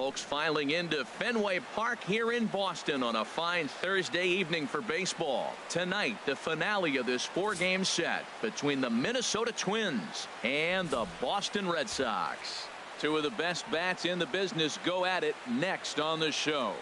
Folks filing into Fenway Park here in Boston on a fine Thursday evening for baseball. Tonight, the finale of this 4-game set between the Minnesota Twins and the Boston Red Sox. Two of the best bats in the business go at it next on the show.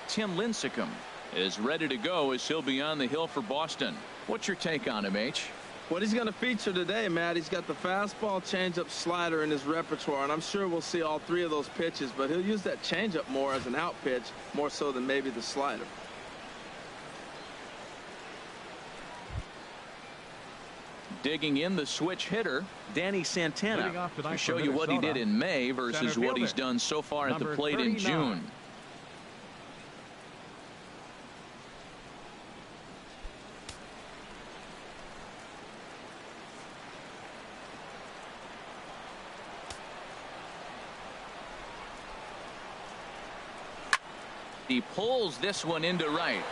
Tim Lincecum is ready to go as he'll be on the hill for Boston. What's your take on him, H? What he's going to feature today, Matt, he's got the fastball, changeup, slider in his repertoire, and I'm sure we'll see all three of those pitches, but he'll use that changeup more as an out pitch, more so than maybe the slider. Digging in the switch hitter, Danny Santana, to show you what he did in May versus what he's done so far at the plate in June. He pulls this one into right.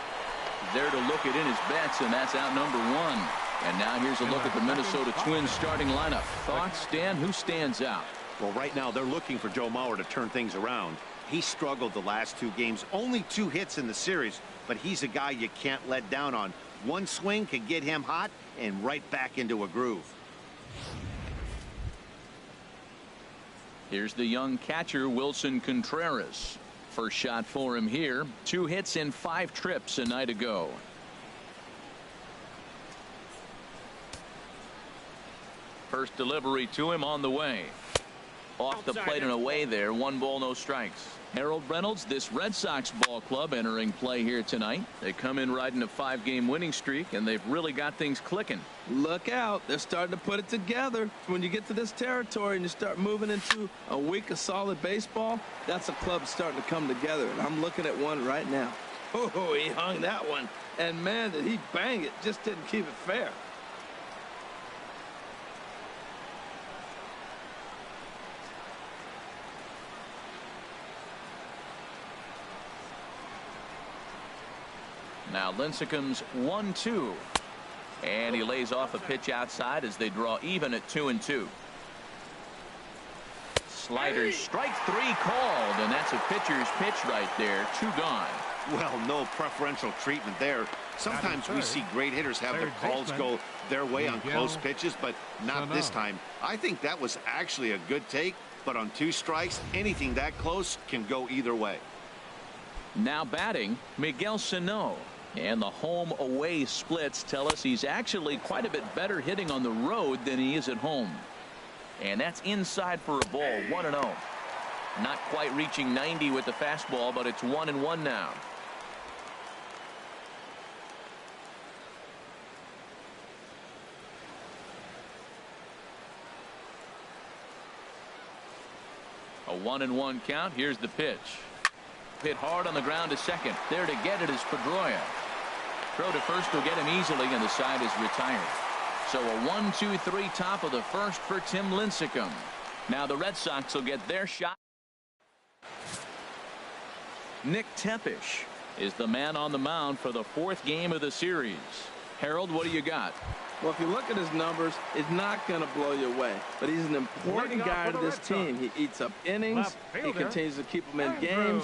There to look it in his bets, and that's out number 1. And now here's a look at the Minnesota Twins starting lineup. Thoughts, Dan? Who stands out? Well, right now they're looking for Joe Mauer to turn things around. He struggled the last 2 games. Only 2 hits in the series, but he's a guy you can't let down on. One swing can get him hot and right back into a groove. Here's the young catcher, Wilson Contreras. First shot for him here. 2 hits in 5 trips a night ago. First delivery to him on the way. Off the plate and away there. 1 ball, no strikes. Harold Reynolds, this Red Sox ball club entering play here tonight. They come in riding a 5-game winning streak, and they've really got things clicking. Look out. They're starting to put it together. When you get to this territory and you start moving into a week of solid baseball, that's a club starting to come together. And I'm looking at one right now. Oh, he hung that one. And, man, did he bang it. Just didn't keep it fair. Now Lincecum's 1-2. And he lays off a pitch outside as they draw even at 2-2. Slider strike 3 called, and that's a pitcher's pitch right there. 2 gone. Well, no preferential treatment there. Sometimes we see great hitters have the calls go their way on close pitches, but not this time. I think that was actually a good take, but on 2 strikes, anything that close can go either way. Now batting, Miguel Sano. And the home-away splits tell us he's actually quite a bit better hitting on the road than he is at home. And that's inside for a ball, 1-0. Not quite reaching 90 with the fastball, but it's 1-1 now. A 1-1 count. Here's the pitch. Hit hard on the ground to second. There to get it is Pedroia. Throw to first will get him easily, and the side is retired. So a 1-2-3 top of the first for Tim Lincecum. Now the Red Sox will get their shot. Nick Tepish is the man on the mound for the 4th game of the series. Harold, what do you got? Well, if you look at his numbers, he's not going to blow you away. But he's an important guy to this team. He eats up innings. He continues to keep them in games.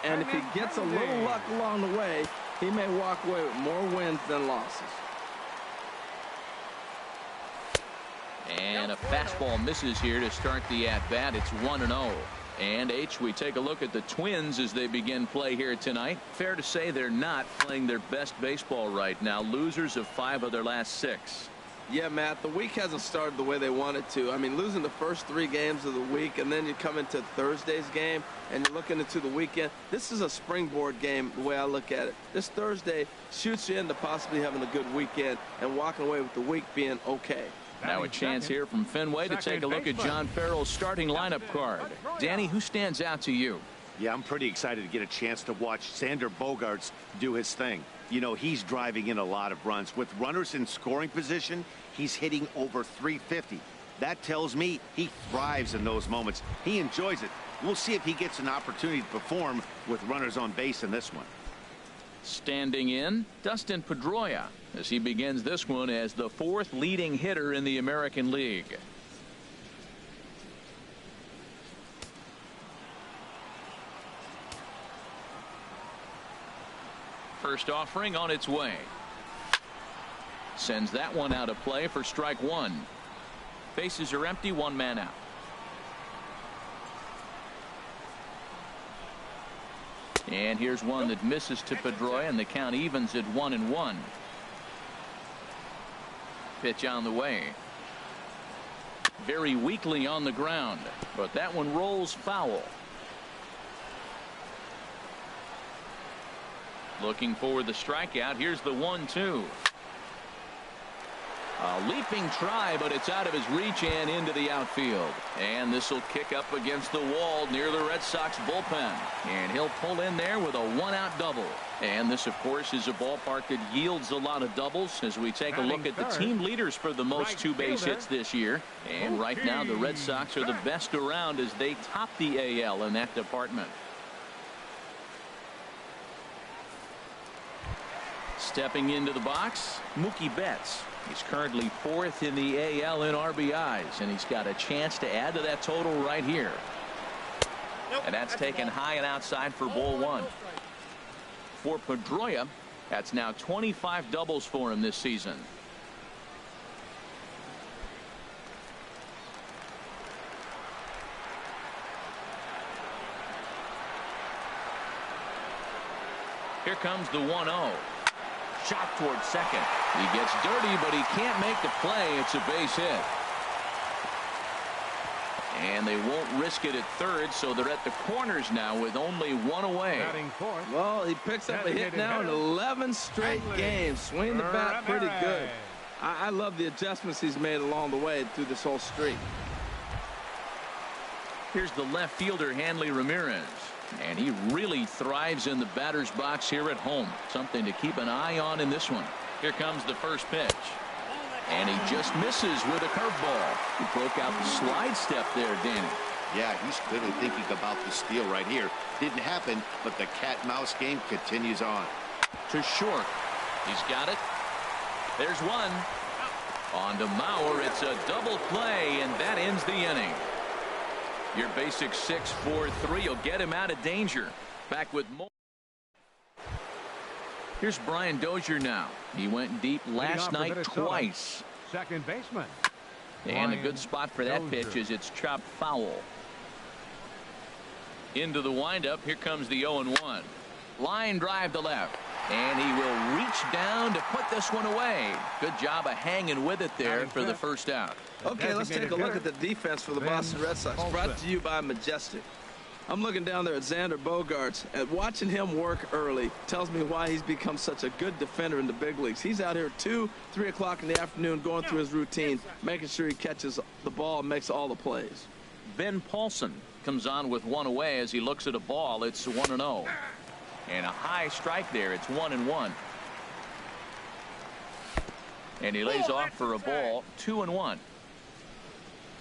And if he gets a little luck along the way, he may walk away with more wins than losses. And a fastball misses here to start the at-bat. It's 1-0. And H, we take a look at the Twins as they begin play here tonight. Fair to say they're not playing their best baseball right now. Losers of 5 of their last 6. Yeah, Matt, the week hasn't started the way they wanted to. I mean, losing the first 3 games of the week, and then you come into Thursday's game, and you're looking into the weekend. This is a springboard game, the way I look at it. This Thursday shoots you into possibly having a good weekend and walking away with the week being okay. Now a chance here from Fenway to take a look at John Farrell's starting lineup card. Danny, who stands out to you? Yeah, I'm pretty excited to get a chance to watch Xander Bogaerts do his thing. You know, he's driving in a lot of runs. With runners in scoring position, he's hitting over 350. That tells me he thrives in those moments. He enjoys it. We'll see if he gets an opportunity to perform with runners on base in this one. Standing in, Dustin Pedroia, as he begins this one as the 4th leading hitter in the American League. First offering on its way. Sends that one out of play for strike 1. Bases are empty, 1 man out. And here's one that misses to Pedroia, and the count evens at 1-1. Pitch on the way. Very weakly on the ground, but that one rolls foul. Looking for the strikeout. Here's the 1-2. A leaping try, but it's out of his reach and into the outfield. And this will kick up against the wall near the Red Sox bullpen. And he'll pull in there with a 1-out double. And this, of course, is a ballpark that yields a lot of doubles as we take a look at the team leaders for the most 2 base hits this year. And right now the Red Sox are the best around as they top the AL in that department. Stepping into the box, Mookie Betts. He's currently 4th in the AL in RBIs, and he's got a chance to add to that total right here. And that's taken high and outside for ball 1. For Pedroia, that's now 25 doubles for him this season. Here comes the 1-0. Shot towards second. He gets dirty, but he can't make the play. It's a base hit. And they won't risk it at third, so they're at the corners now with only 1 away. Well, he picks up a hit now in 11 straight games. Swing the bat pretty good. I love the adjustments he's made along the way through this whole streak. Here's the left fielder, Hanley Ramirez. And he really thrives in the batter's box here at home. Something to keep an eye on in this one. Here comes the first pitch. And he just misses with a curveball. He broke out the slide step there, Danny. Yeah, he's clearly thinking about the steal right here. Didn't happen, but the cat-mouse game continues on. To short. He's got it. There's one. On to Mauer. It's a double play, and that ends the inning. Your basic 6-4-3 will get him out of danger. Back with more. Here's Brian Dozier now. He went deep last night twice. Second baseman. And a good spot for that pitch is it's chopped foul. Into the windup. Here comes the 0-1. Line drive to left. And he will reach down to put this one away. Good job of hanging with it there for the first out. Okay, let's take a look at the defense for the Boston Red Sox. Brought to you by Majestic. I'm looking down there at Xander Bogaerts, and watching him work early tells me why he's become such a good defender in the big leagues. He's out here 2, 3 o'clock in the afternoon going through his routine, making sure he catches the ball and makes all the plays. Ben Paulson comes on with 1 away as he looks at a ball. It's 1-0. And a high strike there. It's 1-1. And he lays off for a ball. 2-1.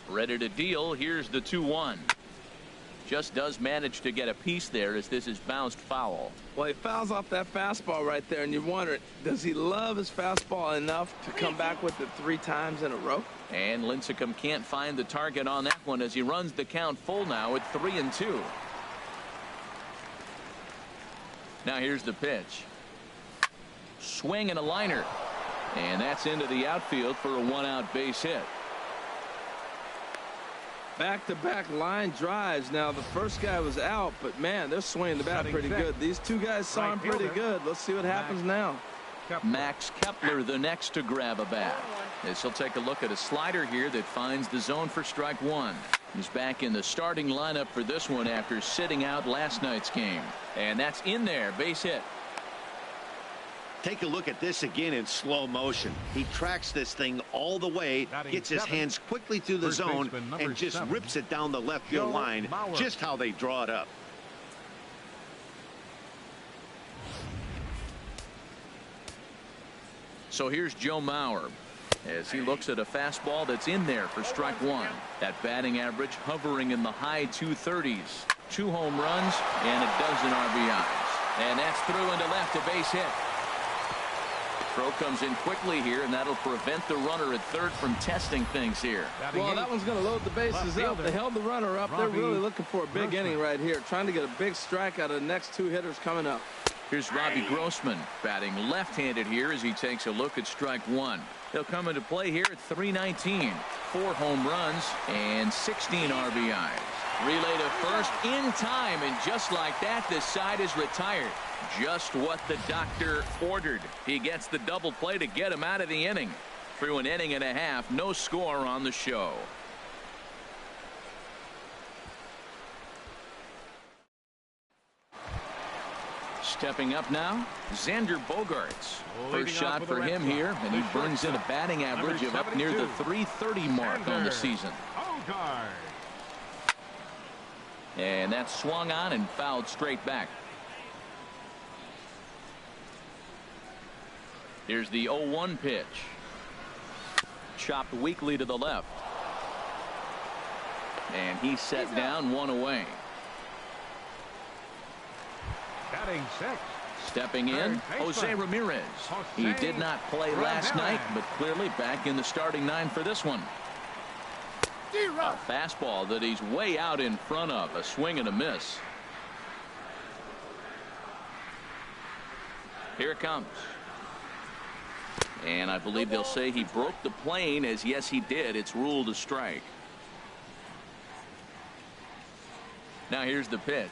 Ready to deal. Here's the 2-1. Just does manage to get a piece there as this is bounced foul. Well, he fouls off that fastball right there, and you wonder, does he love his fastball enough to come back with it 3 times in a row? And Lincecum can't find the target on that one as he runs the count full now at 3-2. Now here's the pitch. Swing and a liner. And that's into the outfield for a 1-out base hit. Back-to-back line drives. Now, the first guy was out, but, man, they're swinging the bat pretty good. These 2 guys saw him pretty good. Let's see what happens now. Max Kepler the next to grab a bat. As he'll take a look at a slider here that finds the zone for strike 1. He's back in the starting lineup for this one after sitting out last night's game. And that's in there. Base hit. Take a look at this again in slow motion. He tracks this thing all the way, gets his hands quickly through the zone, and just rips it down the left field line, just how they draw it up. So here's Joe Mauer as he looks at a fastball that's in there for strike 1. That batting average hovering in the high 230s. 2 home runs and a dozen RBIs. And that's through into left, a base hit. Throw comes in quickly here, and that'll prevent the runner at third from testing things here. Well, that one's going to load the bases up. They held the runner up. They're really looking for a big inning right here, trying to get a big strike out of the next two hitters coming up. Here's Robbie Grossman batting left-handed here as he takes a look at strike one. He'll come into play here at 319. 4 home runs and 16 RBIs. Relay to first in time, and just like that, the side is retired. Just what the doctor ordered. He gets the double play to get him out of the inning. Through an inning and a half, no score on the show. Stepping up now, Xander Bogaerts. First shot for him here, and he brings in a batting average of up near the 330 mark on the season. And that's swung on and fouled straight back. Here's the 0-1 pitch. Chopped weakly to the left. And he's set down, 1 away. Batting 6. Stepping in, Jose Ramirez. He did not play last night, but clearly back in the starting 9 for this one. A fastball that he's way out in front of. A swing and a miss. Here it comes. And I believe they'll say he broke the plane, as yes he did. It's ruled a strike. Now here's the pitch.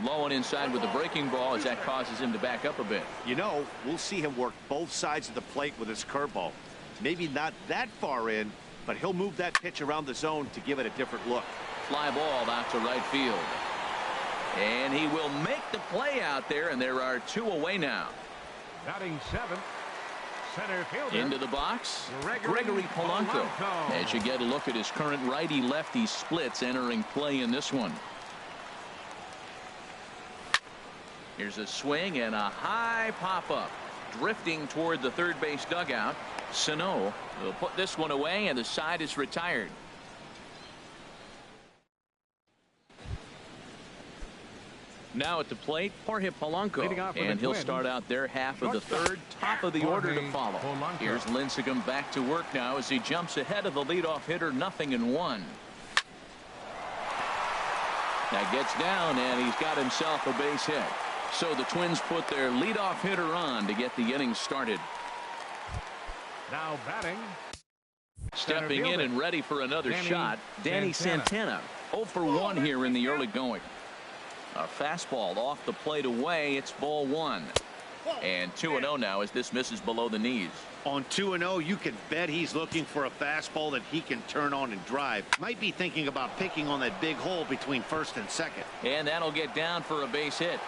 Low and inside with the breaking ball, as that causes him to back up a bit. You know, we'll see him work both sides of the plate with his curveball. Maybe not that far in, but he'll move that pitch around the zone to give it a different look. Fly ball out to right field. And he will make the play out there, and there are 2 away now. Batting 7th, center fielder. Into the box, Gregory Polanco. As you get a look at his current righty-lefty splits entering play in this one. Here's a swing and a high pop-up. Drifting toward the third base dugout. Sano will put this one away, and the side is retired. Now at the plate, Jorge Polanco, and he'll start out their half of the third, top of the order to follow. Here's Lincecum back to work now as he jumps ahead of the leadoff hitter, 0-1. Now gets down, and he's got himself a base hit. So the Twins put their leadoff hitter on to get the inning started. Now batting. Stepping in and ready for another shot, Danny Santana. 0 for 1 here in the early going. A fastball off the plate away. It's ball 1. And 2-0 now as this misses below the knees. On 2-0, you can bet he's looking for a fastball that he can turn on and drive. Might be thinking about picking on that big hole between first and second. And that'll get down for a base hit.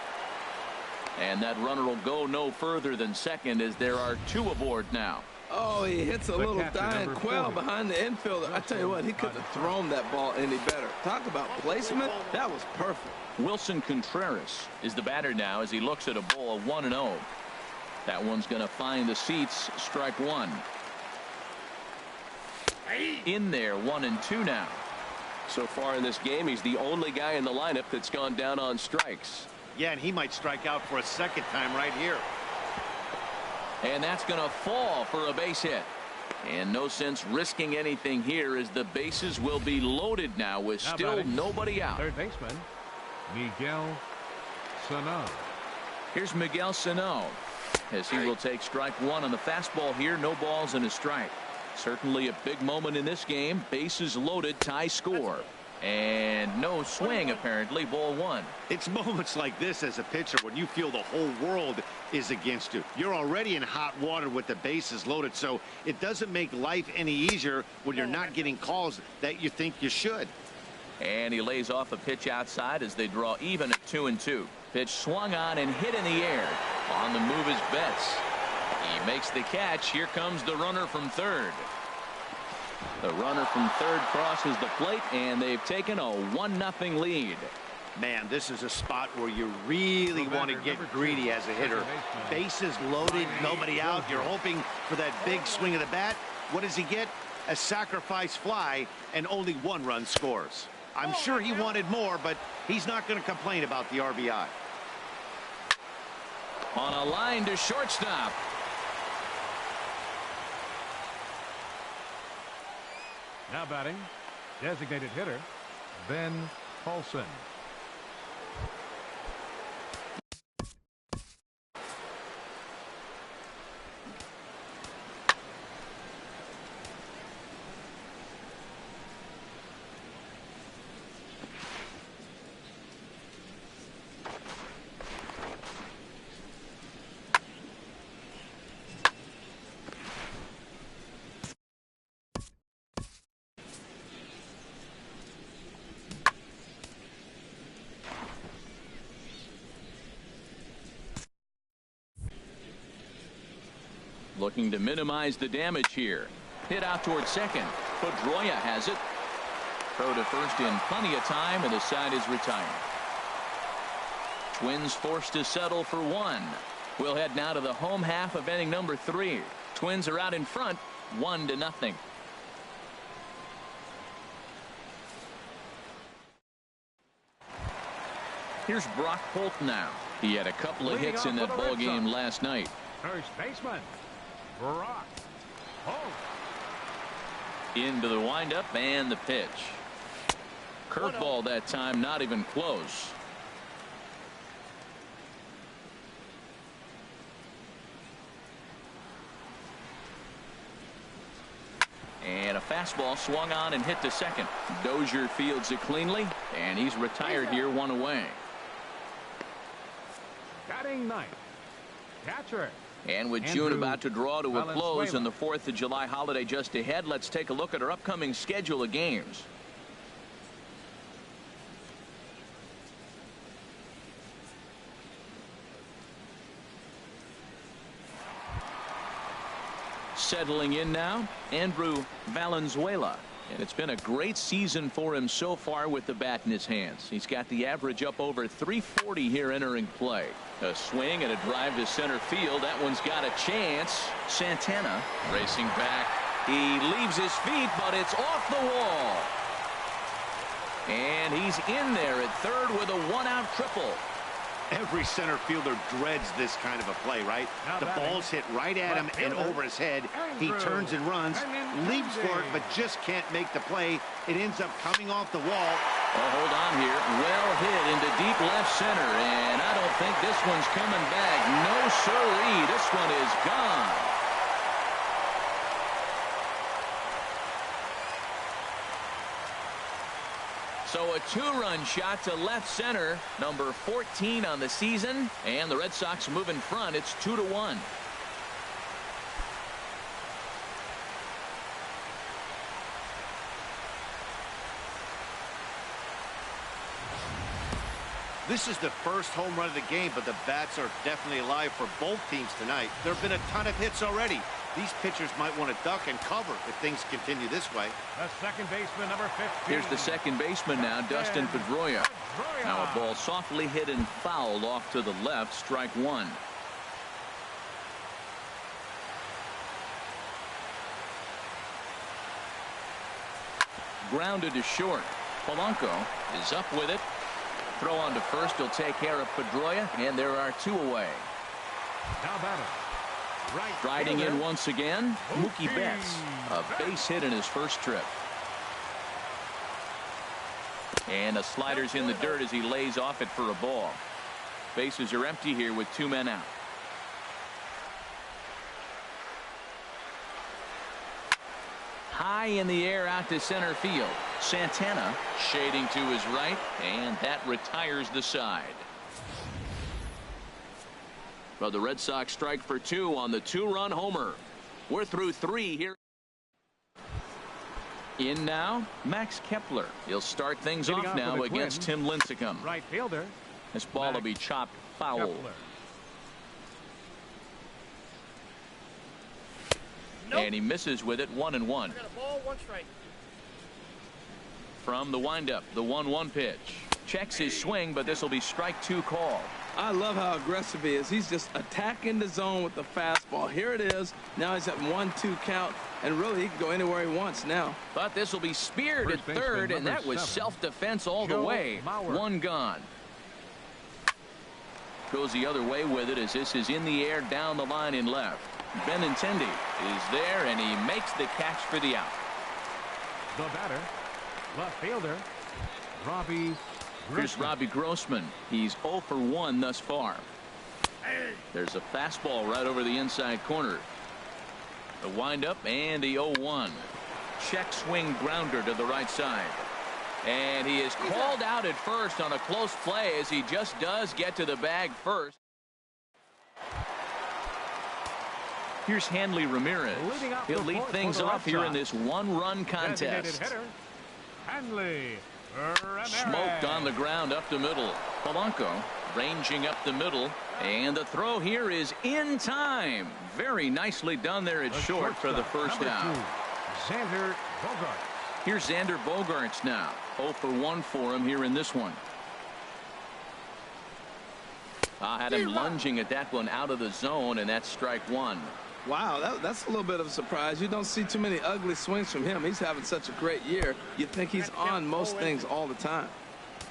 And that runner will go no further than second, as there are 2 aboard now. Oh, he hits a little dying quail behind the infielder. I tell you what, he couldn't have thrown that ball any better. Talk about placement. That was perfect. Wilson Contreras is the batter now as he looks at a ball of 1-0. That one's going to find the seats. Strike 1. In there, 1-2 now. So far in this game, he's the only guy in the lineup that's gone down on strikes. Yeah, and he might strike out for a second time right here. And that's going to fall for a base hit. And no sense risking anything here, as the bases will be loaded now with still nobody out. Third baseman, Miguel Sano. Here's Miguel Sano, as he will take strike 1 on the fastball here. No balls and a strike. Certainly a big moment in this game. Bases loaded, tie score. And no swing, apparently. Ball 1. It's moments like this as a pitcher when you feel the whole world is against you. You're already in hot water with the bases loaded, so it doesn't make life any easier when you're not getting calls that you think you should. And he lays off a pitch outside as they draw even at 2-2. Pitch swung on and hit in the air. On the move is Betts. He makes the catch. Here comes the runner from third. The runner from third crosses the plate, and they've taken a 1-0 lead. Man, this is a spot where you really want to get greedy as a hitter. Bases loaded, nobody out. You're hoping for that big swing of the bat. What does he get? A sacrifice fly, and only 1 run scores. I'm sure he wanted more, but he's not going to complain about the RBI. On a line to shortstop. Now batting, designated hitter, Ben Paulson. Looking to minimize the damage here. Hit out towards second. Pedroia has it. Throw to first in plenty of time, and the side is retired. Twins forced to settle for one. We'll head now to the home half of inning number 3. Twins are out in front, 1-0. Here's Brock Holt now. He had a couple of hits in that ball game last night. First baseman, Brock Holt. Into the windup and the pitch. Curveball that time, not even close. And a fastball swung on and hit to second. Dozier fields it cleanly, and he's retired here, 1 away. Batting ninth, catcher. And with June about to draw to a close and the 4th of July holiday just ahead, let's take a look at our upcoming schedule of games. Settling in now, Andrew Valenzuela. And it's been a great season for him so far with the bat in his hands. He's got the average up over 340 here entering play. A swing and a drive to center field. That one's got a chance. Santana racing back. He leaves his feet, but it's off the wall. And he's in there at third with a 1-out triple. Every center fielder dreads this kind of a play, right? The ball's hit right at him and over his head. He turns and runs, leaps for it, but just can't make the play. It ends up coming off the wall. Oh, hold on here. Well hit into deep left center, and I don't think this one's coming back. No sirree. This one is gone. So a 2-run shot to left center, number 14 on the season, and the Red Sox move in front. It's 2-1. This is the first home run of the game, but the bats are definitely alive for both teams tonight. There have been a ton of hits already. These pitchers might want to duck and cover if things continue this way. The second baseman, number 15. Here's the second baseman now, Dustin Pedroia. Now a ball softly hit and fouled off to the left, strike 1. Grounded to short. Polanco is up with it. Throw on to first. He'll take care of Pedroia, and there are 2 away. Now batting. Right Striding in once again, Mookie Betts. A base hit in his first trip. And a slider's in the dirt as he lays off it for a ball. Bases are empty here with 2 men out. High in the air out to center field. Santana shading to his right, and that retires the side. But the Red Sox strike for 2 on the 2-run homer. We're through 3 here. In now, Max Kepler. He'll start things off now against Tim Lincecum. Right fielder. This ball will be chopped foul. Kepler. And he misses with it, 1-1. Got a ball, 1 strike. From the windup, the 1-1 pitch. Checks his swing, but this will be strike 2 call. I love how aggressive he is. He's just attacking the zone with the fastball. Here it is. Now he's at 1-2 count, and really he can go anywhere he wants now. But this will be speared at third, and that was self-defense all the way. 1 gone. Goes the other way with it as this is in the air down the line in left. Benintendi is there, and he makes the catch for the out. The batter, left fielder, Robbie Grossman. Here's Robbie Grossman. He's 0 for 1 thus far. There's a fastball right over the inside corner. The windup and the 0-1. Check swing grounder to the right side. And he is called out at first on a close play as he just does get to the bag first. Here's Hanley Ramirez. He'll lead things off here in this one-run contest. Hitter, Hanley Ramirez. Smoked on the ground up the middle. Polanco ranging up the middle. And the throw here is in time. Very nicely done there at short for the first out. Xander Bogaerts. Here's Xander Bogaerts now. 0 for 1 for him here in this one. Had him lunging at that one out of the zone, and that's strike one. Wow, that's a little bit of a surprise. You don't see too many ugly swings from him. He's having such a great year. You'd think he's on most things all the time.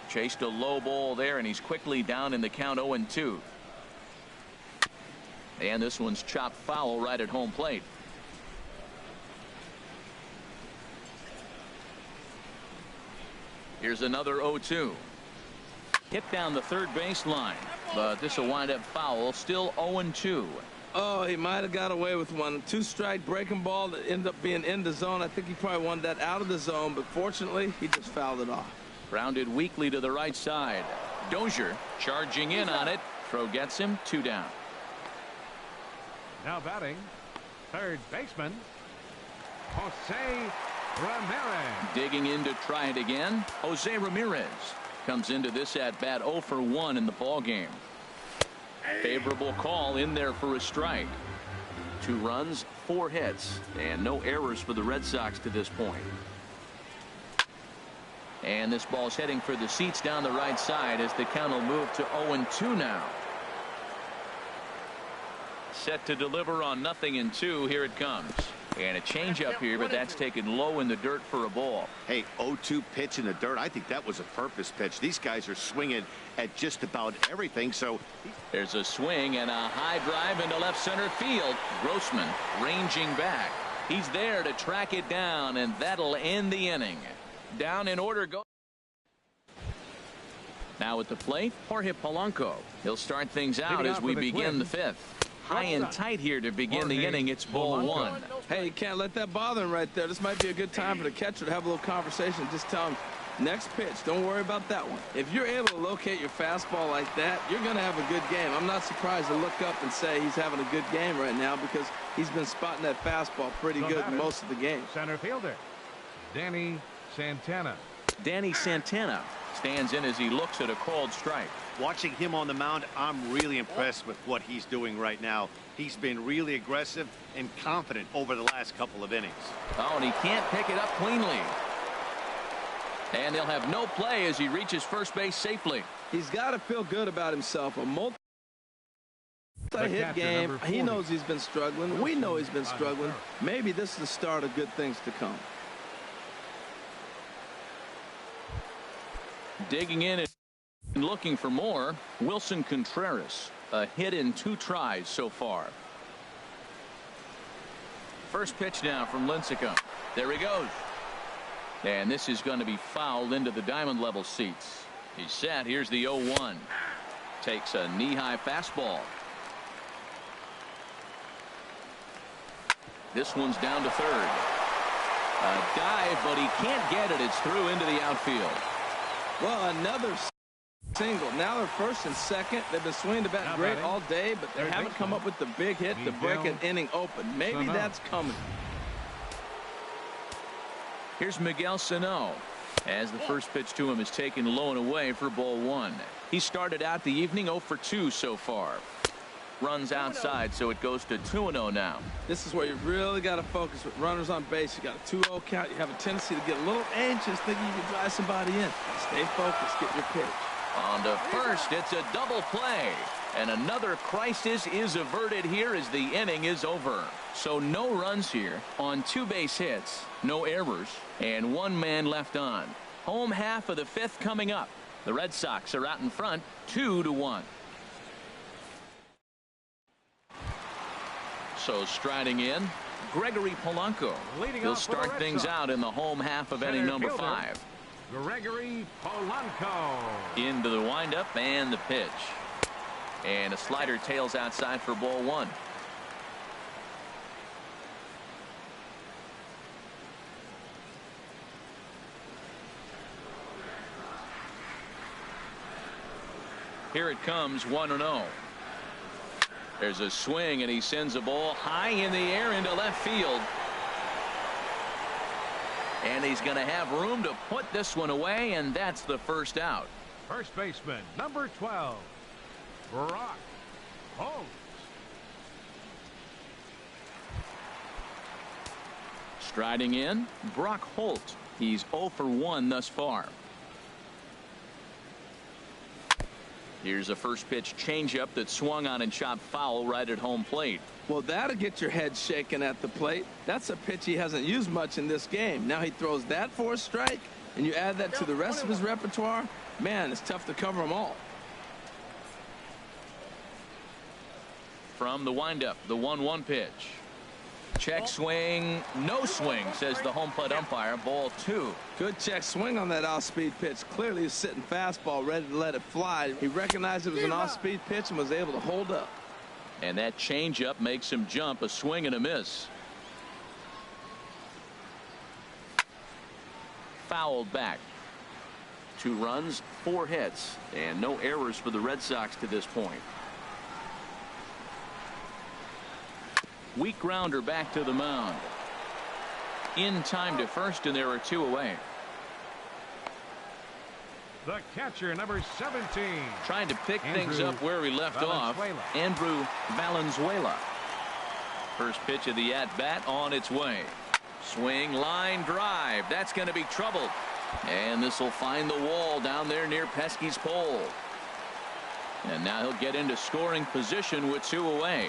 Chased a low ball there, and he's quickly down in the count 0-2. And this one's chopped foul right at home plate. Here's another 0-2. Hit down the third baseline, but this will wind up foul. Still 0-2. Oh, he might have got away with one. 2-strike breaking ball that ended up being in the zone. I think he probably wanted that out of the zone, but fortunately, he just fouled it off. Grounded weakly to the right side. Dozier charging in on it. Throw gets him. 2 down. Now batting, third baseman, Jose Ramirez. Digging in to try it again. Jose Ramirez comes into this at bat 0 for 1 in the ball game. Favorable call in there for a strike. 2 runs, 4 hits, and no errors for the Red Sox to this point. And this ball's heading for the seats down the right side as the count will move to 0-2 now. Set to deliver on 0-2. Here it comes. And a changeup here, but that's taken low in the dirt for a ball. Hey, 0-2 pitch in the dirt. I think that was a purpose pitch. These guys are swinging at just about everything. So there's a swing and a high drive into left center field. Grossman ranging back. He's there to track it down, and that'll end the inning. Down in order go. Now at the plate, Jorge Polanco. He'll start things out as we begin the 5th. High and tight here to begin the inning. It's ball 1. Hey, you can't let that bother him right there. This might be a good time for the catcher to have a little conversation. Just tell him, next pitch, don't worry about that one. If you're able to locate your fastball like that, you're going to have a good game. I'm not surprised to look up and say he's having a good game right now because he's been spotting that fastball pretty good in most of the game. Center fielder, Danny Santana. Danny Santana stands in as he looks at a called strike. watching him on the mound, I'm really impressed with what he's doing right now. He's been really aggressive and confident over the last couple of innings. Oh, and he can't pick it up cleanly. And they'll have no play as he reaches first base safely. He's got to feel good about himself. A multi-hit game. He knows he's been struggling. We know he's been struggling. Maybe this is the start of good things to come. Digging in and looking for more, Wilson Contreras. A hit in 2 tries so far. First pitch now from Lincecum. There he goes. And this is going to be fouled into the diamond level seats. He's set. Here's the 0-1. Takes a knee-high fastball. This one's down to third. A dive, but he can't get it. It's through into the outfield. Well, another single. Now they're first and second. They've been swinging the bat great all day, but they haven't come up with the big hit to break an inning open. Maybe that's coming. Here's Miguel Sano as the first pitch to him is taken low and away for ball 1. He started out the evening 0 for 2 so far. Runs outside, so it goes to 2-0 now. This is where you really got to focus with runners on base. You got a 2-0 count. You have a tendency to get a little anxious thinking you can drive somebody in. Stay focused. Get your pitch. On to first. It's a double play. And another crisis is averted here as the inning is over. So no runs here on 2 base hits, no errors, and 1 man left on. Home half of the 5th coming up. The Red Sox are out in front 2-1. So striding in, Gregory Polanco. He'll start things out in the home half of inning number 5. Gregory Polanco. Into the windup and the pitch. And a slider tails outside for ball 1. Here it comes, 1-0. There's a swing, and he sends a ball high in the air into left field. And he's going to have room to put this one away, and that's the first out. First baseman, number 12, Brock Holt. Striding in, Brock Holt. He's 0 for 1 thus far. Here's a first pitch changeup that swung on and chopped foul right at home plate. Well, that'll get your head shaken at the plate. That's a pitch he hasn't used much in this game. Now he throws that for a strike, and you add that to the rest of his repertoire. Man, it's tough to cover them all. From the windup, the 1-1 pitch. Check swing, no swing, says the home plate umpire. Ball 2. Good check swing on that off-speed pitch. Clearly he's sitting fastball, ready to let it fly. He recognized it was an off-speed pitch and was able to hold up. And that changeup makes him jump. A swing and a miss. Fouled back. 2 runs, 4 hits, and no errors for the Red Sox to this point. Weak grounder back to the mound. In time to first, and there are 2 away. The catcher, number 17. Trying to pick things up where he left off. Andrew Valenzuela. First pitch of the at-bat on its way. Swing, line, drive. That's going to be trouble. And this will find the wall down there near Pesky's pole. And now he'll get into scoring position with 2 away.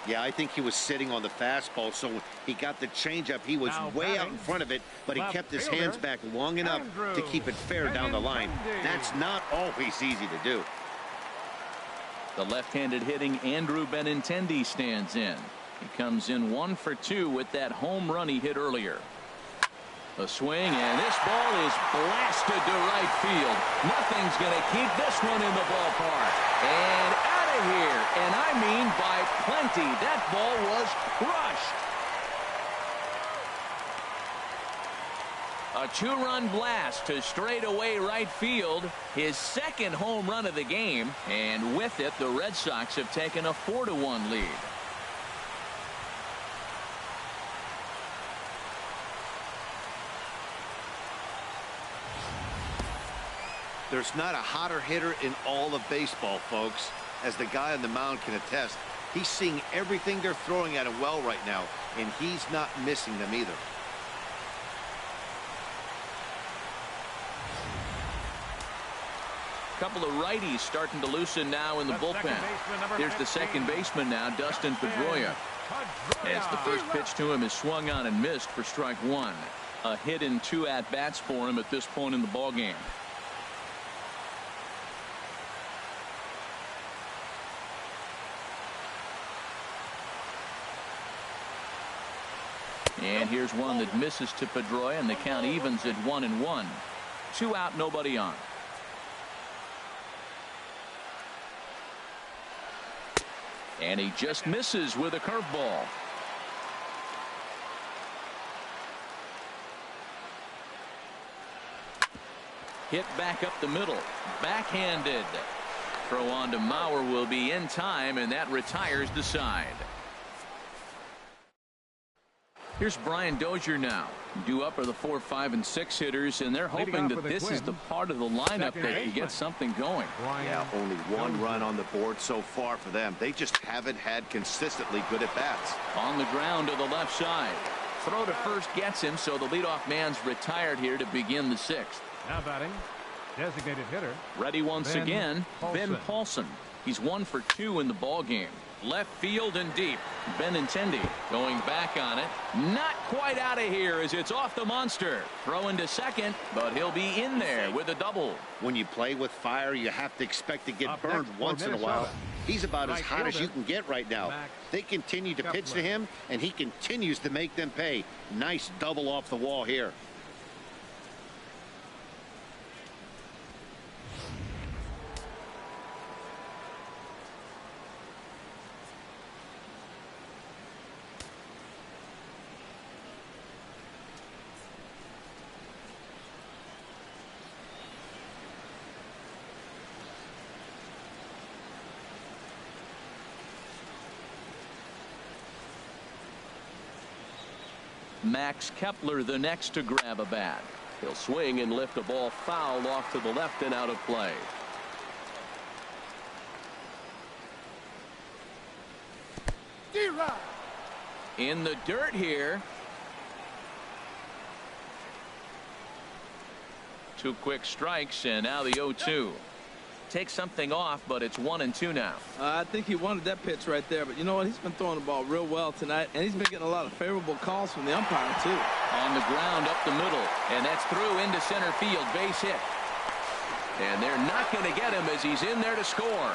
Yeah, I think he was sitting on the fastball, so he got the changeup. He was way out in front of it, but he kept his hands back long enough to keep it fair down the line. That's not always easy to do. The left-handed hitting Andrew Benintendi stands in. He comes in 1 for 2 with that home run he hit earlier. A swing, and this ball is blasted to right field. Nothing's going to keep this one in the ballpark. And out of here, and I mean by plenty. That ball was crushed. A 2-run blast to straightaway right field. His second home run of the game, and with it, the Red Sox have taken a 4-1 lead. There's not a hotter hitter in all of baseball, folks. As the guy on the mound can attest, he's seeing everything they're throwing at him well right now, and he's not missing them either. Couple of righties starting to loosen now in the bullpen. There's the second baseman now, Dustin Pedroia. As the first pitch to him is swung on and missed for strike 1. A hit in 2 at-bats for him at this point in the ballgame. And here's one that misses to Pedroia, and the count evens at 1-1. 2 out, nobody on. And he just misses with a curveball. Hit back up the middle. Backhanded. Throw on to Mauer will be in time, and that retires the side. Here's Brian Dozier now. Due up are the 4, 5, and 6 hitters, and they're hoping that this is the part of the lineup that can get something going. Yeah, only 1 run on the board so far for them. They just haven't had consistently good at-bats. On the ground to the left side. Throw to first gets him, so the leadoff man's retired here to begin the 6th. Now batting, Designated hitter. Ready once Ben again, Ben Paulson. Paulson. He's 1 for 2 in the ball game. Left field and deep. Benintendi going back on it. Not quite out of here as it's off the monster. Throw into second, but he'll be in there with a double. When you play with fire, you have to expect to get Up burned next for once in a while. Minnesota. He's about as Right hot as you fielder, can get right now. Max They continue to pitch to Kepler. him, and he continues to make them pay. Nice double off the wall here. Max Kepler the next to grab a bat. He'll swing and lift a ball foul off to the left and out of play. In the dirt here. 2 quick strikes and now the 0-2. Takes something off, but it's 1-2 now. I think he wanted that pitch right there, but you know what? He's been throwing the ball real well tonight, and he's been getting a lot of favorable calls from the umpire, too. On the ground up the middle, and that's through into center field. Base hit. And they're not going to get him as he's in there to score.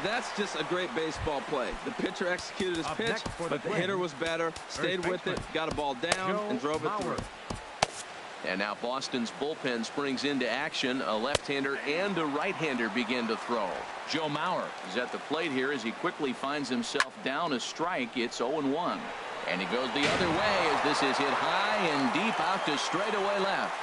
That's just a great baseball play. The pitcher executed his Up pitch, next for the but the Twins, hitter was better, stayed with it, baseman, got a ball down, Joe and drove it Mauer. through. And now Boston's bullpen springs into action. A left-hander and a right-hander begin to throw. Joe Mauer is at the plate here as he quickly finds himself down a strike. It's 0-1. And he goes the other way as this is hit high and deep out to straightaway left.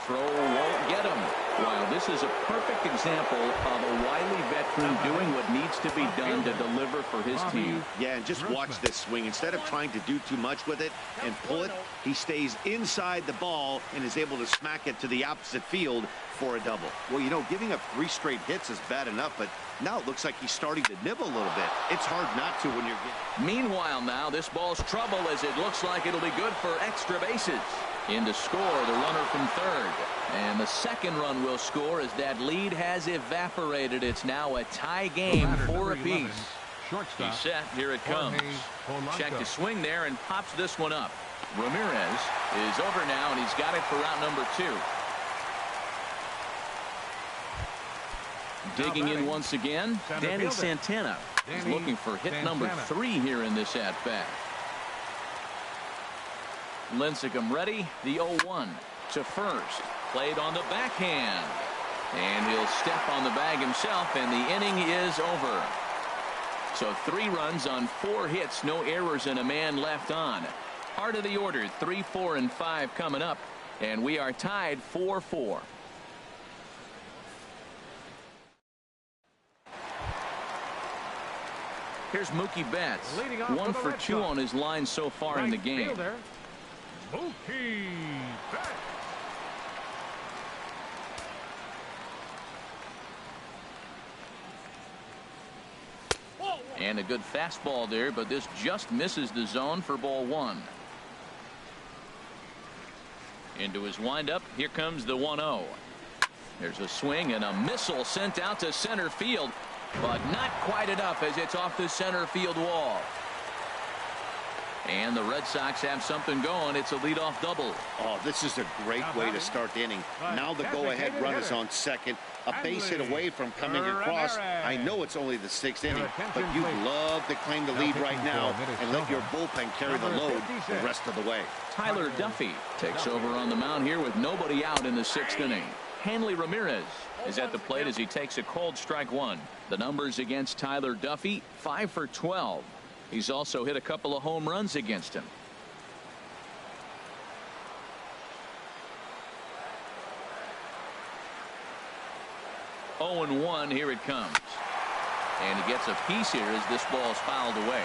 Throw won't get him. Wow, this is a perfect example of a wily veteran doing what needs to be done to deliver for his team. Yeah, and just watch this swing. Instead of trying to do too much with it and pull it, he stays inside the ball and is able to smack it to the opposite field for a double. Well, you know, giving up 3 straight hits is bad enough, but now it looks like he's starting to nibble a little bit. It's hard not to when you're getting... Meanwhile now, this ball's trouble as it looks like it'll be good for extra bases. In to score, the runner from third. And the second run will score as that lead has evaporated. It's now a tie game, 4 apiece. He's set. Here it comes. Check to swing there and pops this one up. Ramirez is over now, and he's got it for out number 2. Digging in once again, Danny Santana is looking for hit number 3 here in this at-bat. Lincecum ready. The 0-1 to first. Played on the backhand. And he'll step on the bag himself, and the inning is over. So 3 runs on 4 hits, no errors, and a man left on. Heart of the order, 3, 4, and 5 coming up, and we are tied 4-4. Here's Mookie Betts, 1 for 2 on his line so far in the game. Mookie Betts. And a good fastball there, but this just misses the zone for ball 1. Into his windup. Here comes the 1-0. There's a swing and a missile sent out to center field, but not quite enough as it's off the center field wall. And the Red Sox have something going. It's a leadoff double. Oh, this is a great way to start the inning. Now the go-ahead run is on second. A base hit away from coming across. I know it's only the 6th inning, but you'd love to claim the lead right now and let your bullpen carry the load the rest of the way. Tyler Duffy takes over on the mound here with nobody out in the 6th inning. Hanley Ramirez is at the plate as he takes a cold strike 1. The numbers against Tyler Duffy, 5 for 12. He's also hit a couple of home runs against him. Oh, and 1. Here it comes. And he gets a piece here as this ball's fouled away.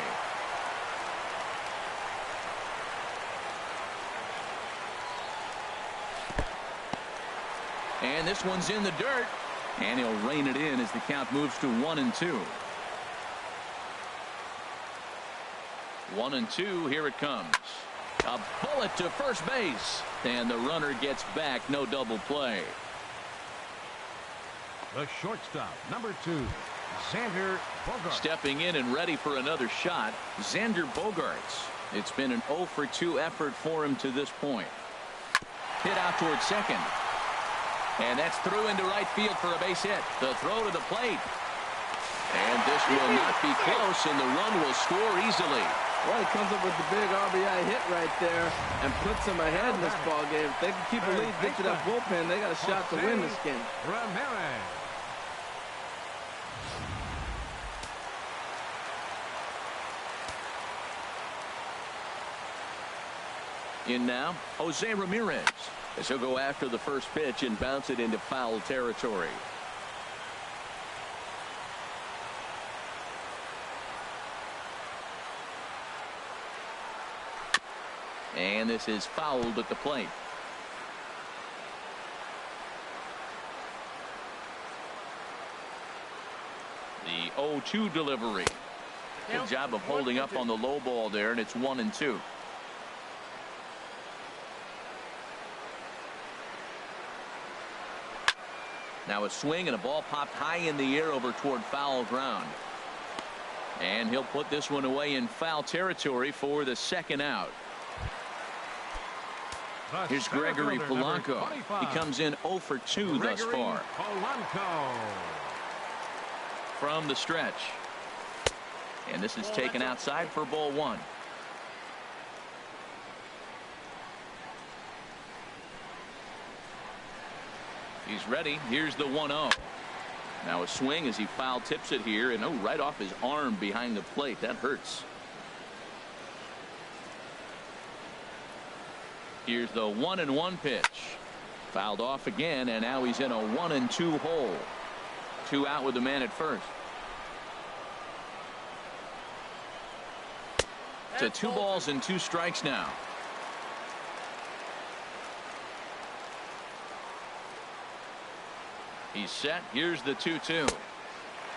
And this one's in the dirt. And he'll rein it in as the count moves to 1-2. 1-2. Here it comes. A bullet to first base. And the runner gets back. No double play. The shortstop, number 2, Xander Bogaerts. Stepping in and ready for another shot, Xander Bogaerts. It's been an 0 for 2 effort for him to this point. Hit out towards second. And that's through into right field for a base hit. The throw to the plate. And this will not be close, and the run will score easily. Well, he comes up with the big RBI hit right there and puts them ahead in this ball game. If they can keep a lead, get to that bullpen, they got a shot to win this game. Ramirez. In now, Jose Ramirez, as he'll go after the first pitch and bounce it into foul territory. And this is fouled at the plate. The 0-2 delivery. Good job of holding up on the low ball there, and it's 1-2. Now a swing and a ball popped high in the air over toward foul ground. And he'll put this one away in foul territory for the second out. Here's Gregory Polanco. He comes in 0 for 2 thus far. Polanco. From the stretch. And this is taken outside for ball 1. He's ready. Here's the 1-0. Now a swing as he foul tips it here, and right off his arm behind the plate. That hurts. Here's the 1-1 pitch. Fouled off again, and now he's in a 1-2 hole. 2 out with the man at first. To 2 balls and 2 strikes now. He's set. Here's the 2-2.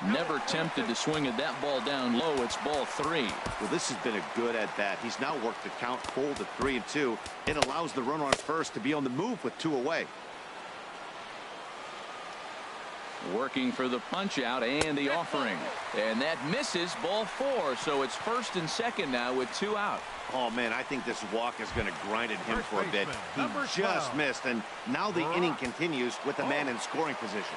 Never tempted to swing at that ball down low. It's ball 3. Well, this has been a good at bat. He's now worked the count full to 3-2. It allows the runner on first to be on the move with 2 away. Working for the punch out and the offering, and that misses. Ball 4. So it's first and second now with 2 out. Oh man, I think this walk is going to grind at him for a bit. He just 12. missed, and now the inning continues with the man in scoring position.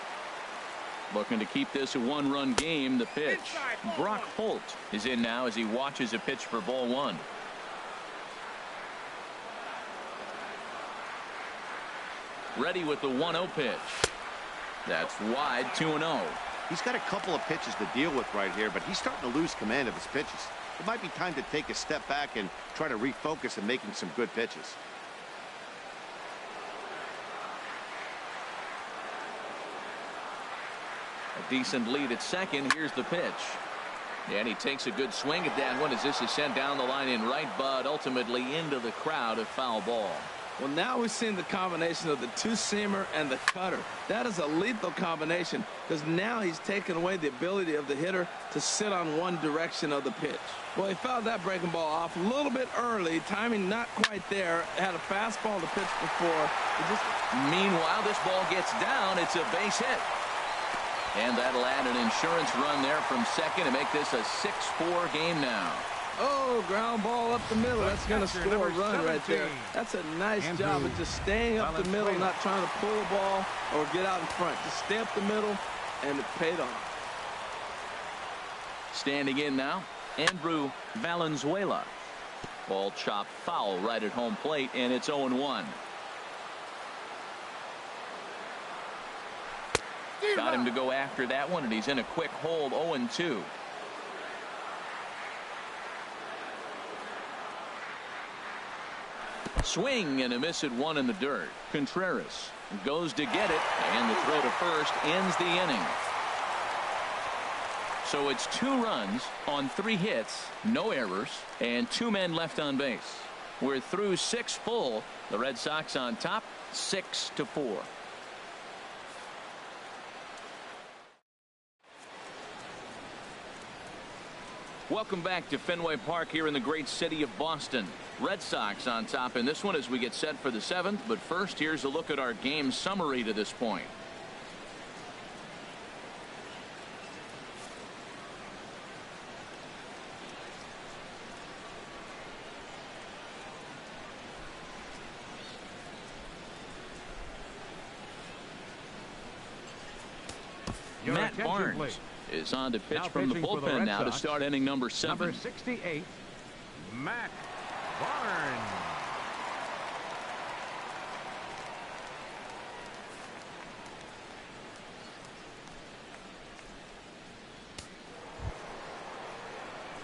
Looking to keep this a 1-run game. The pitch. Brock Holt is in now as he watches a pitch for ball 1. Ready with the 1-0 pitch. That's wide. 2-0. He's got a couple of pitches to deal with right here, but he's starting to lose command of his pitches. It might be time to take a step back and try to refocus and making some good pitches. A decent lead at second. Here's the pitch. And he takes a good swing at that one as this is sent down the line in right, but ultimately into the crowd. A foul ball. Well, now we've seen the combination of the 2-seamer and the cutter. That is a lethal combination because now he's taken away the ability of the hitter to sit on one direction of the pitch. Well, he fouled that breaking ball off a little bit early. Timing not quite there. Had a fastball to pitch before. Meanwhile, this ball gets down. It's a base hit. And that'll add an insurance run there from second to make this a 6-4 game now. Oh, ground ball up the middle. That's going to score a run right there. That's a nice job of just staying up the middle, not trying to pull the ball or get out in front. Just stay up the middle, and it paid off. Standing in now, Andrew Valenzuela. Ball chopped foul right at home plate, and it's 0-1. Got him to go after that one, and he's in a quick hold. 0-2. Swing and a miss at 1 in the dirt. Contreras goes to get it, and the throw to first ends the inning. So it's 2 runs on 3 hits, no errors, and 2 men left on base. We're through 6 full. The Red Sox on top, 6-4. Welcome back to Fenway Park here in the great city of Boston. Red Sox on top in this one as we get set for the 7th. But first, here's a look at our game summary to this point. Matt Barnes is on to pitch from the bullpen now to start inning number 7. Number 68, Matt Barnes.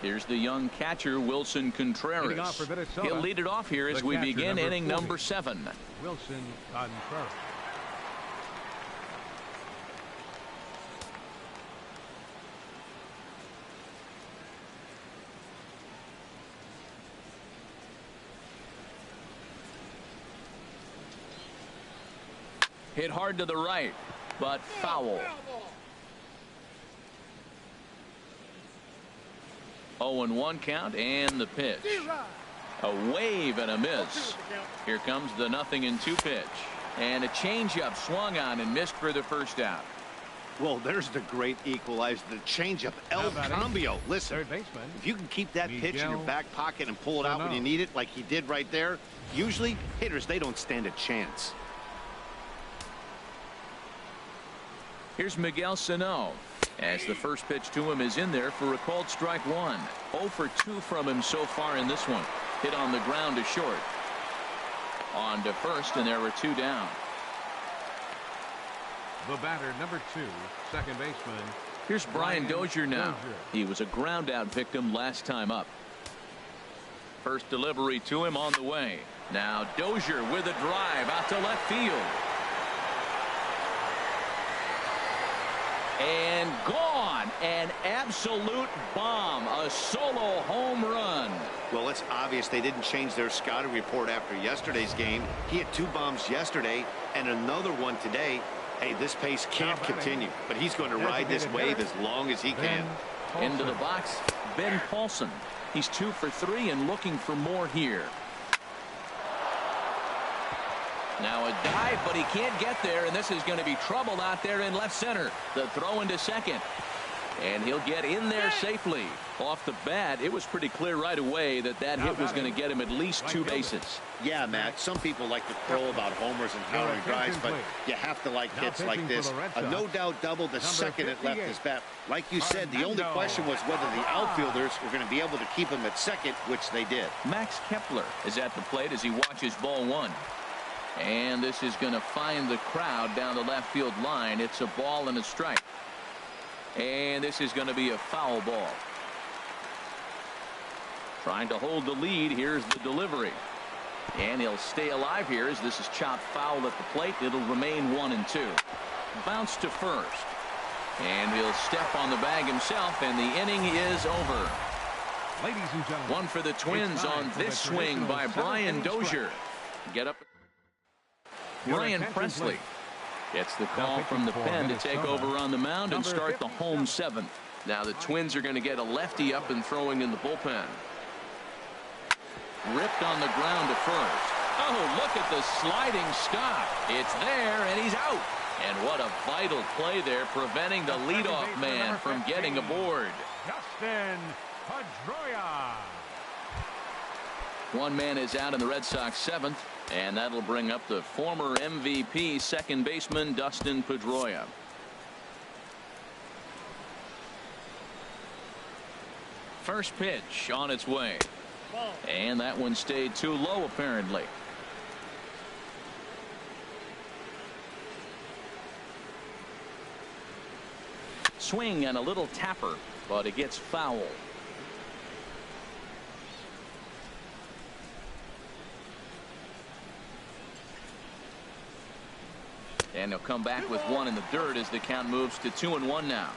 Here's the young catcher, Wilson Contreras. He'll lead it off here as we begin inning number 7. Wilson Contreras. Hit hard to the right, but foul. 0-1 count and the pitch. A wave and a miss. Here comes the 0-2 pitch. And a changeup swung on and missed for the first out. Well, there's the great equalizer, the changeup El Cambio. Listen, if you can keep that pitch in your back pocket and pull it out when you need it like he did right there, usually hitters, they don't stand a chance. Here's Miguel Sano as the first pitch to him is in there for a called strike 1. 0 for 2 from him so far in this one. Hit on the ground to short. On to first, and there were 2 down. The batter, number 2, second baseman. Here's Brian Dozier now. He was a ground out victim last time up. First delivery to him on the way. Now Dozier with a drive out to left field. And gone. An absolute bomb. A solo home run. Well, it's obvious they didn't change their scouting report after yesterday's game. He had 2 bombs yesterday and another one today. Hey, this pace can't continue, but he's going to ride this wave as long as he can. Into the box, Ben Paulson. He's 2 for 3 and looking for more here. Now a dive, but he can't get there, and this is going to be trouble out there in left center. The throw into second. And he'll get in there safely. Off the bat, it was pretty clear right away that that hit was going to get him at least 2 bases. Yeah, Matt, some people like to crow about homers and powering drives, but you have to like hits like this. A no-doubt double the second it left his bat. Like you said, the only question was whether the outfielders were going to be able to keep him at second, which they did. Max Kepler is at the plate as he watches ball 1. And this is going to find the crowd down the left field line. It's a ball and a strike. And this is going to be a foul ball. Trying to hold the lead. Here's the delivery. And he'll stay alive here as this is chopped foul at the plate. It'll remain 1-2. Bounce to first. And he'll step on the bag himself, and the inning is over. Ladies and gentlemen, 1 for the Twins on this swing by Brian Dozier. Get up. Ryan Presley gets the call from the pen to take over on the mound and start the home 7th. Now the Twins are going to get a lefty up and throwing in the bullpen. Ripped on the ground to first. Oh, look at the sliding stop. It's there, and he's out. And what a vital play there, preventing the leadoff man from getting aboard. Justin Pedroia. 1 man is out in the Red Sox 7th. And that'll bring up the former MVP second baseman Dustin Pedroia. First pitch on its way. And that one stayed too low apparently. Swing and a little tapper, but it gets foul. And he'll come back with 1 in the dirt as the count moves to 2-1 now.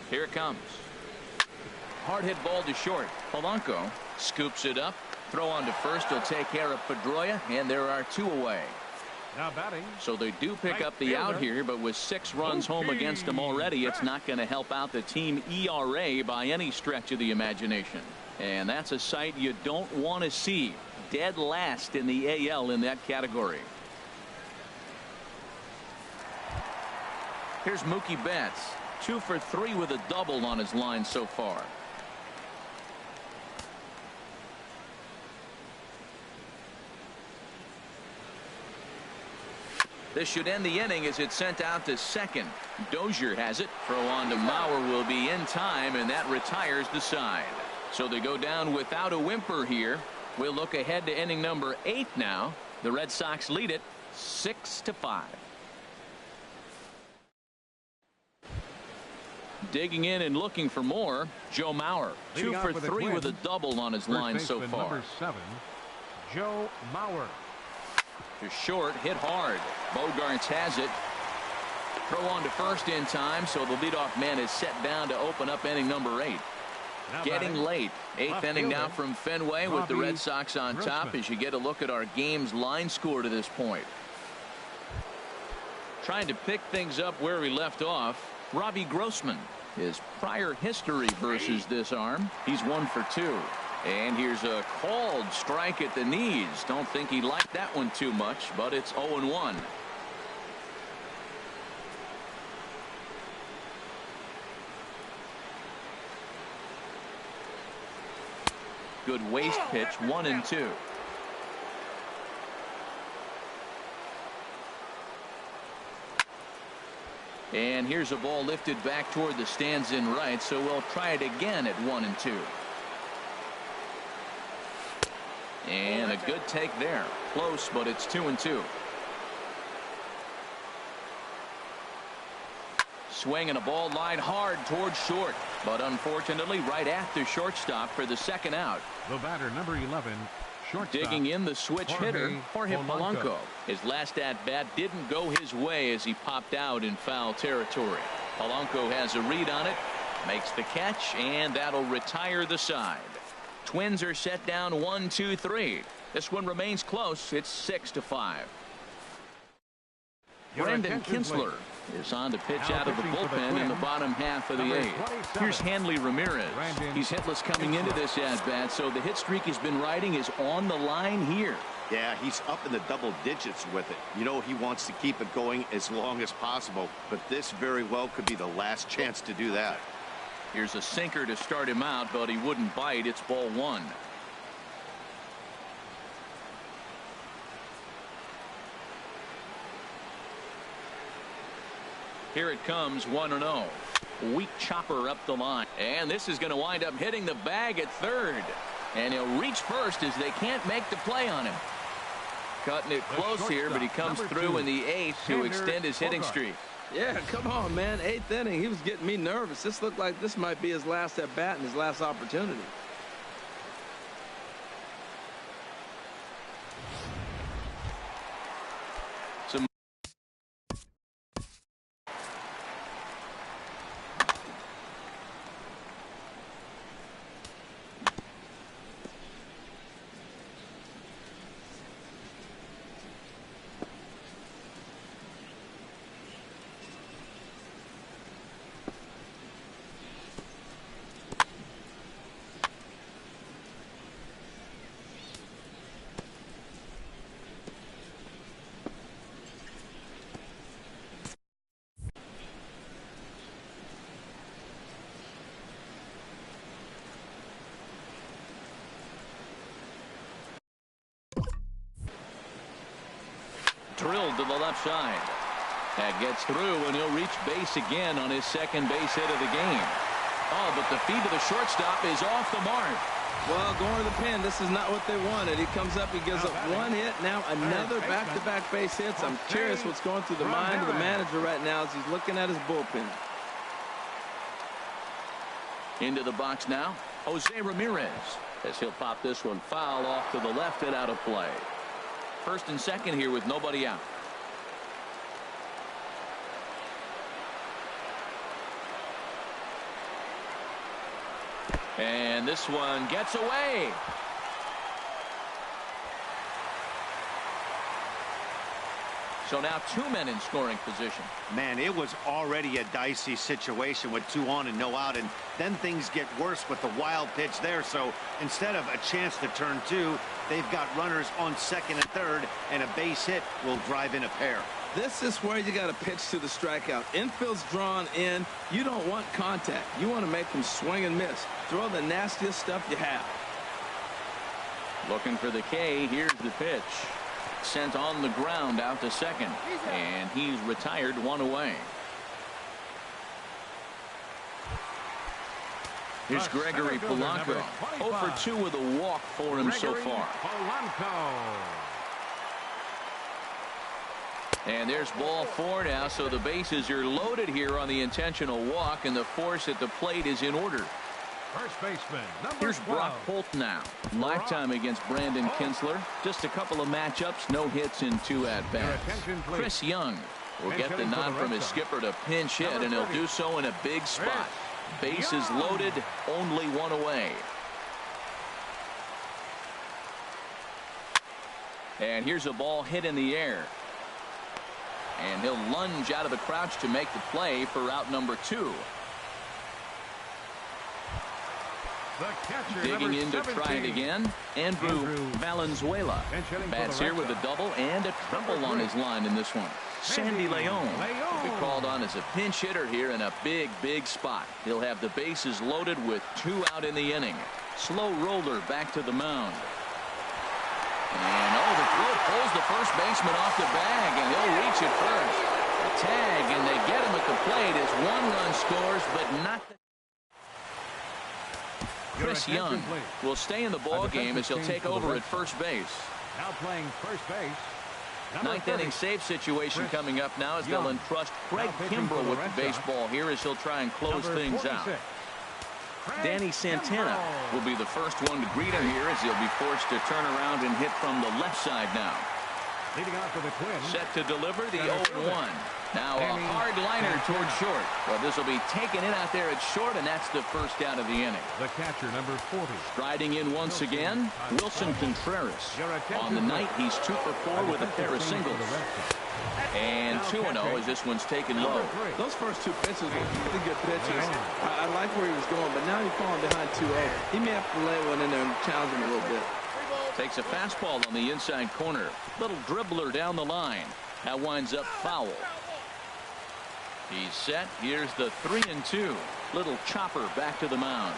Here it comes. Hard hit ball to short. Polanco scoops it up. Throw on to first. He'll take care of Pedroia, and there are 2 away. Now batting. So they do pick up the out here, but with 6 runs home against them already, it's not going to help out the team ERA by any stretch of the imagination. And that's a sight you don't want to see. Dead last in the AL in that category. Here's Mookie Betts, 2 for 3 with a double on his line so far. This should end the inning as it's sent out to second. Dozier has it. Throw on to Mauer will be in time, and that retires the side. So they go down without a whimper here. We'll look ahead to inning number 8 now. The Red Sox lead it 6-5. Digging in and looking for more, Joe Mauer, 2 for 3 with a double on his line so far. Number 7, Joe Mauer. To short, hit hard. Bogarts has it. Throw on to first in time, so the leadoff man is set down to open up inning number 8. Now Getting late. 8th inning now from Fenway with the Red Sox on top as you get a look at our game's line score to this point. Trying to pick things up where we left off, Robbie Grossman. His prior history versus this arm, he's 1 for 2. And here's a called strike at the knees. Don't think he liked that one too much, but it's 0-1. Good waist pitch, 1-2. And here's a ball lifted back toward the stands in right, so we'll try it again at 1-2. And a good take there. Close, but it's 2-2. Swing and a ball line hard towards short, but unfortunately right at the shortstop for the second out. The batter, number 11, shortstop. Digging in the switch hitter, Jorge Polanco. His last at bat didn't go his way as he popped out in foul territory. Polanco has a read on it, makes the catch, and that'll retire the side. Twins are set down 1-2-3. This one remains close. It's 6-5. Brandon Kinsler is on to pitch out of the bullpen in the bottom half of the 8th. Here's Hanley Ramirez. He's hitless coming into this at bat, so the hit streak he's been riding is on the line here. Yeah, he's up in the double digits with it. You know, he wants to keep it going as long as possible, but this very well could be the last chance to do that. Here's a sinker to start him out, but he wouldn't bite. It's ball 1. Here it comes, 1-0. Weak chopper up the line. And this is going to wind up hitting the bag at third. And he'll reach first as they can't make the play on him. Cutting it close here, but he comes through in the 8th to extend his hitting streak. Yeah, come on, man. 8th inning. He was getting me nervous. This looked like this might be his last at bat and his last opportunity. Drilled to the left side. That gets through, and he'll reach base again on his second base hit of the game. Oh, but the feed to the shortstop is off the mark. Well, going to the pin, this is not what they wanted. He comes up, he gives up one hit, now another back-to-back base hits. I'm curious what's going through the mind of the manager right now as he's looking at his bullpen. Into the box now, Jose Ramirez, as he'll pop this one foul off to the left and out of play. First and second here with nobody out. And this one gets away. So now 2 men in scoring position. Man, it was already a dicey situation with 2 on and no out, and then things get worse with the wild pitch there. So instead of a chance to turn 2, they've got runners on second and third, and a base hit will drive in a pair. This is where you got to pitch to the strikeout. Infield's drawn in. You don't want contact. You want to make them swing and miss. Throw the nastiest stuff you have. Looking for the K. Here's the pitch. Sent on the ground out to second. And he's retired, 1 away. Here's Gregory Polanco. 0 for 2 with a walk for him so far. And there's ball 4 now, so the bases are loaded here on the intentional walk, and the force at the plate is in order. First baseman, Here's Brock Holt now. Lifetime against Brandon Kinsler. Just a couple of matchups, no hits in 2 at-bats. Chris Young will get the nod from his skipper to pinch hit, and he'll do so in a big spot. Bases loaded, only 1 away. And here's a ball hit in the air. And he'll lunge out of the crouch to make the play for out number 2. Digging in to try it again, Andrew Valenzuela. Bats here with a double and a triple on his line in this one. Sandy Leon will be called on as a pinch hitter here in a big spot. He'll have the bases loaded with 2 out in the inning. Slow roller back to the mound. And the throw pulls the first baseman off the bag, and he'll reach it first. A tag, and they get him at the plate as 1 run scores, but not the Chris Young will stay in the ball game as he'll take over at first base. Now playing first base. 9th inning save situation coming up now as they'll entrust Craig Kimbrell with the baseball here as he'll try and close things out. Danny Santana will be the first one to greet him here as he'll be forced to turn around and hit from the left side now. Leading off for the Twins. Set to deliver the 0-1. Now a hard liner towards short. Well, this will be taken in out there at short, and that's the first out of the inning. The catcher, number 40. Striding in once again, Wilson Contreras. On the night, he's 2 for 4 with a pair of singles. And 2-0 as this one's taken low. Those first 2 pitches were really good pitches. I like where he was going, but now he's falling behind 2-0. He may have to lay one in there and challenge him a little bit. Takes a fastball on the inside corner. Little dribbler down the line. That winds up foul. He's set. Here's the 3-2. Little chopper back to the mound.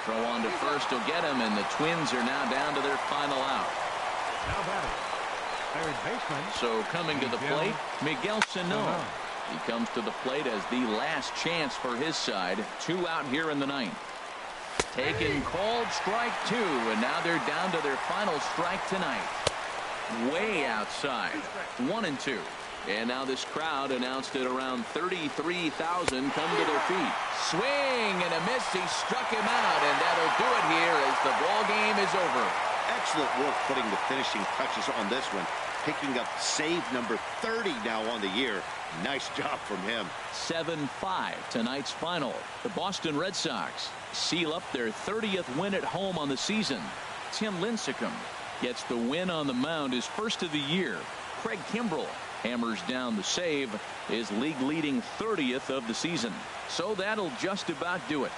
Throw on to first will get him, and the Twins are now down to their final out. Now batting. Third baseman. So coming to the plate, Miguel Sano. He comes to the plate as the last chance for his side. 2 out here in the 9th. Taken, called, strike 2, and now they're down to their final strike tonight. Way outside. 1-2. And now this crowd announced at around 33,000 come to their feet. Swing and a miss. He struck him out, and that'll do it here as the ball game is over. Excellent work putting the finishing touches on this one. Picking up save number 30 now on the year. Nice job from him. 7-5 tonight's final. The Boston Red Sox seal up their 30th win at home on the season. Tim Lincecum gets the win on the mound, his first of the year. Craig Kimbrell hammers down the save, his league leading 30th of the season. So that'll just about do it.